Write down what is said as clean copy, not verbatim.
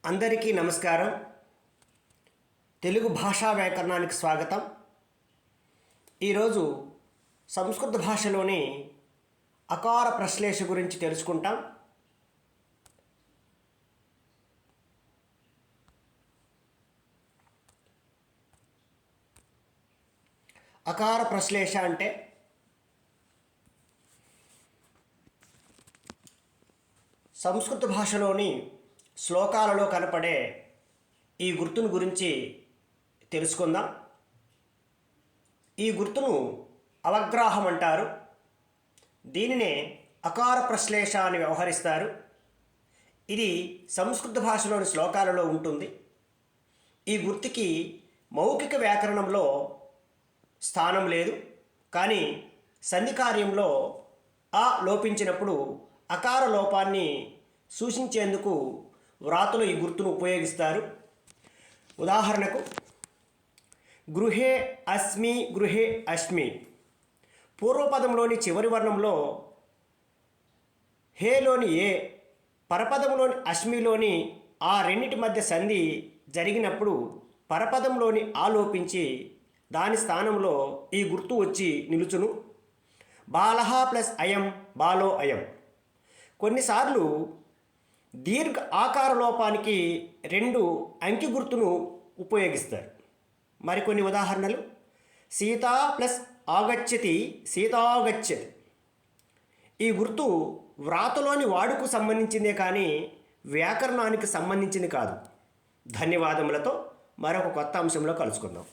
అందరికీ నమస్కారం. తెలుగు భాషా వ్యాకరణానికి స్వాగతం. ఈరోజు సంస్కృత భాషలోని అకార ప్రశ్లేష గురించి తెలుసుకుంటాం. అకార ప్రశ్లేష అంటే సంస్కృత భాషలోని శ్లోకాలలో కనపడే ఈ గుర్తును గురించి తెలుసుకుందాం. ఈ గుర్తును అవగ్రాహం అంటారు. దీనినే అకార ప్రశ్లేష అని వ్యవహరిస్తారు. ఇది సంస్కృత భాషలోని శ్లోకాలలో ఉంటుంది. ఈ గుర్తుకి మౌఖిక వ్యాకరణంలో స్థానం లేదు, కానీ సంధి కార్యంలో ఆ లోపించినప్పుడు అకార లోపాన్ని సూచించేందుకు వ్రాతలో ఈ గుర్తును ఉపయోగిస్తారు. ఉదాహరణకు గృహే అస్మి, గృహే అస్మి. పూర్వపదంలోని చివరి వర్ణంలో హేలోని ఏ, పరపదంలోని అస్మిలోని ఆ రెండిటి మధ్య సంధి జరిగినప్పుడు పరపదంలోని ఆలోపించి దాని స్థానంలో ఈ గుర్తు వచ్చి నిలుచును. బాలహ ప్లస్ అయం, బాలో అయం. కొన్నిసార్లు దీర్ఘ ఆకార లోపానికి రెండు అంకి గుర్తును ఉపయోగిస్తారు. మరికొన్ని ఉదాహరణలు: సీత ప్లస్ ఆగచ్చతి, సీతాగచ్చతి. ఈ గుర్తు వ్రాతలోని వాడుకు సంబంధించిందే కానీ వ్యాకరణానికి సంబంధించింది కాదు. ధన్యవాదములతో మరొక కొత్త అంశంలో కలుసుకుందాం.